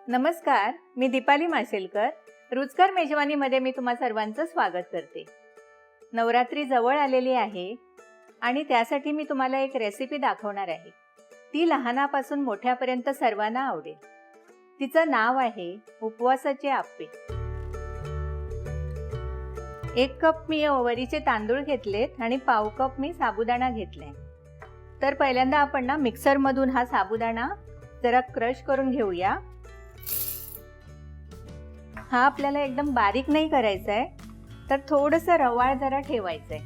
नमस्कार, मी दीपाली माशेलकर. रुचकर मेजवानीमध्ये मी तुम्हा सर्वांचं स्वागत करते. नवरात्री जवळ आलेली आहे आणि त्यासाठी मी तुम्हाला एक रेसिपी दाखवणार आहे. ती लहानापासून मोठ्यापर्यंत सर्वांना आवडेल. तिचं नाव आहे उपवासाचे आप्पे. 1 कप मी वरीचे तांदूळ घेतलेत आणि पाव कप मी साबुदाणा घेतलाय. तर पहिल्यांदा आपण ना मिक्सर मधून हा साबुदाणा जरा क्रश करून घेऊया. हा आपल्याला एकदम बारीक नाही करायचा आहे, तर थोडंसं रवाळ जरा ठेवायचं आहे.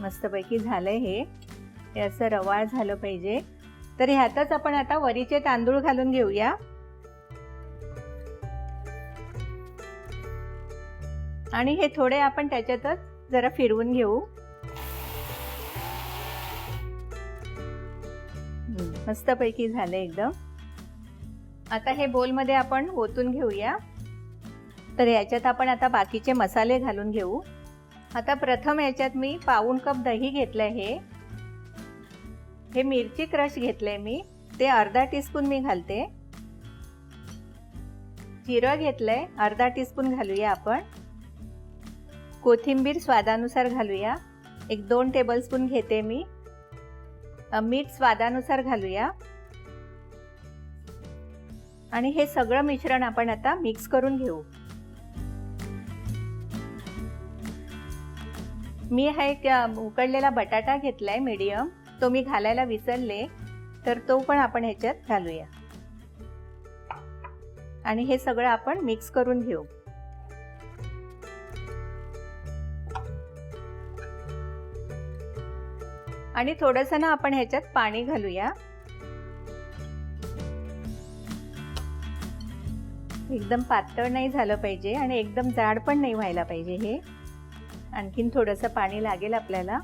मस्तपैकी झालंय हे असं रवाळ झालं पाहिजे. तर ह्यातच आपण आता वरीचे तांदूळ घालून घेऊया आणि हे थोडे आपण त्याच्यातच जरा फिरवून घेऊ. मस्तपैकी झाले एकदम. आता हे बोल मध्ये आपण ओतून घेऊया. तर याच्यात आपण आता बाकीचे मसाले घालून घेऊ. आता प्रथम याच्यात मी पाऊण कप दही घेतलंय. हे मिरची क्रश घेतलंय मी, ते अर्धा टीस्पून मी घालते. जिरं घेतलंय, अर्धा टीस्पून घालूया आपण. कोथिंबीर स्वादानुसार घालूया, 1-2 टेबलस्पून घेते मी. मीठ स्वादानुसार घालूया आणि हे सगळं मिश्रण आपण आता मिक्स करून घेऊ. मी हा एक उकडलेला बटाटा घेतलाय मीडियम, तो मी घालायला विसरले, तर तो पण आपण ह्याच्यात घालूया आणि हे सगळं आपण मिक्स करून घेऊ. आणि थोडंसं ना आपण ह्याच्यात पाणी घालूया. एकदम पातळ नाही झालं पाहिजे आणि एकदम जाड पण नाही व्हायला पाहिजे. हे आणखीन थोडंसं पाणी लागेल आपल्याला.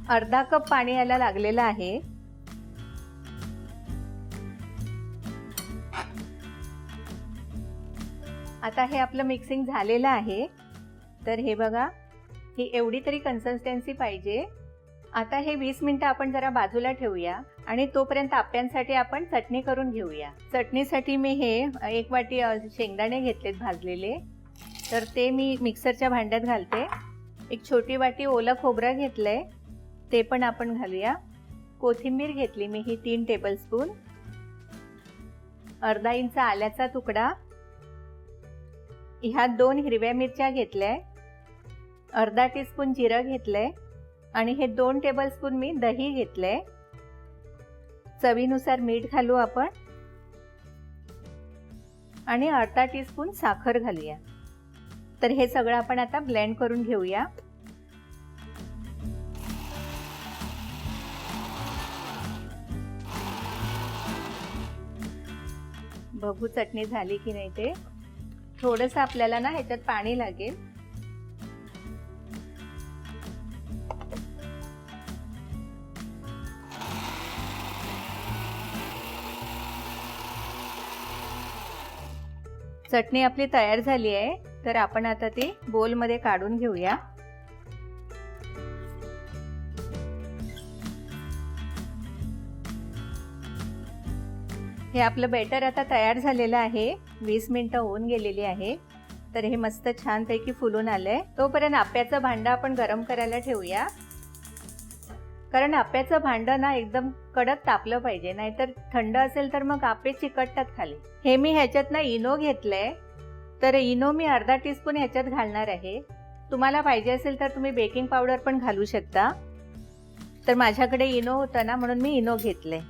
अर्धा कप पाणी याला लागलेलं आहे. आता हे आपलं मिक्सिंग झालेलं आहे. तर हे बघा, ही एवढी तरी कन्सिस्टन्सी पाहिजे. आता हे 20 मिनिटं आपण जरा बाजूला ठेवूया आणि तोपर्यंत आप्यांसाठी आपण चटणी करून घेऊया. चटणीसाठी मी हे 1 वाटी शेंगदाणे घेतलेत भाजलेले, तर ते मी मिक्सरच्या भांड्यात घालते. 1 छोटी वाटी ओलं खोबरं घेतलंय, ते पण आपण घालूया. कोथिंबीर घेतली मी ही 3 टेबलस्पून. अर्धा इंच आल्याचा तुकडा. ह्यात 2 हिरव्या मिरच्या घेतल्या. अर्धा टीस्पून जिरं घेतलंय आणि हे 2 टेबलस्पून मी दही घेतलंय. चवीनुसार मीठ घालू आपण आणि अर्धा टीस्पून साखर घालूया. तर हे सगळं आपण आता ब्लेंड करून घेऊया. बघू चटणी झाली की नाही ते. थोडंसं आपल्याला ना ह्याच्यात पाणी लागेल. चटणी आपली तयार झाली आहे, तर आपण आता ती बोल मध्ये काढून घेऊया. हे आपलं बॅटर आता तयार झालेलं आहे. 20 मिनिटं होऊन गेलेली आहे. तर हे मस्त छान पैकी फुलून आलंय. तोपर्यंत आप्याचं भांडं आपण गरम करायला ठेवूया, कारण आप्याचं भांडं ना एकदम कडक तापलं पाहिजे, नाहीतर थंड असेल तर मग आप्पे चिकटतात खाली. हे मी ह्याच्यात ना इनो घेतलंय, तर इनो मी अर्धा टीस्पून ह्याच्यात घालणार आहे. तुम्हाला पाहिजे असेल तर तुम्ही बेकिंग पावडर पण घालू शकता. तर माझ्याकडे इनो होता ना, म्हणून मी इनो घेतलंय.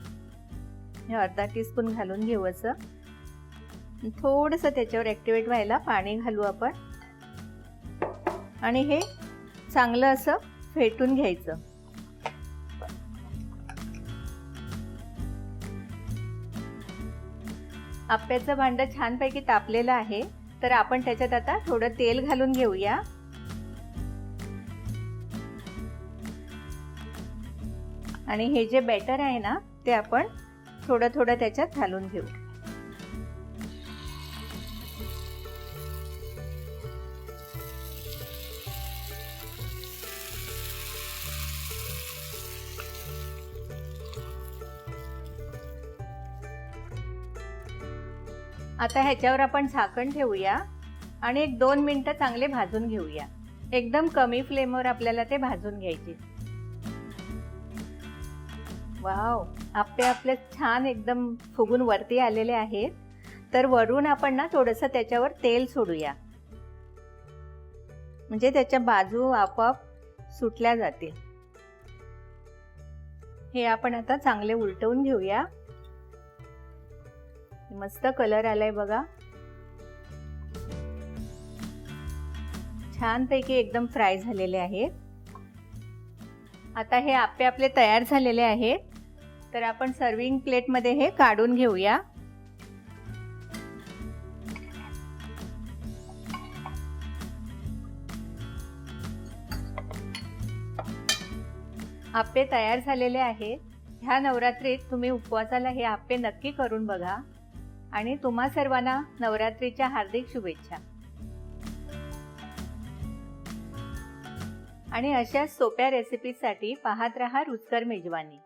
हे अर्धा टीस्पून घालून घेऊ. असं थोडंसं त्याच्यावर ऍक्टिव्हेट व्हायला पाणी घालू आपण आणि हे चांगलं असं फेटून घ्यायचं. आप्याचं भांडं छानपैकी तापलेलं आहे, तर आपण त्याच्यात आता थोडं तेल घालून घेऊया. आणि हे जे बॅटर आहे ना, ते आपण थोडं थोडं त्याच्यात घालून घेऊ. आता ह्याच्यावर आपण झाकण ठेवूया आणि 1-2 मिनिटं चांगले भाजून घेऊया. एकदम कमी फ्लेमवर आपल्याला ते भाजून घ्यायचे. वाव, आप्पे आपले छान एकदम फुगून वरती आलेले आहेत. तर वरून आपण ना थोडंसं त्याच्यावर तेल सोडूया, म्हणजे त्याच्या बाजू आपोआप सुटल्या जातील. हे आपण आता चांगले उलटवून घेऊया. मस्त कलर आलाय बघा. छानपैकी एकदम फ्राय झालेले आहेत. आता हे आप्पे आपले तयार झालेले आहेत. तर आपण सर्विंग प्लेटमध्ये हे काढून घेऊया. आप्पे तयार झालेले आहेत. ह्या नवरात्रीत तुम्ही उपवासाला हे आप्पे नक्की करून बघा आणि तुम्हा सर्वांना नवरात्रीच्या हार्दिक शुभेच्छा. आणि अशा सोप्या रेसिपीसाठी पाहत रहा रुचकर मेजवानी.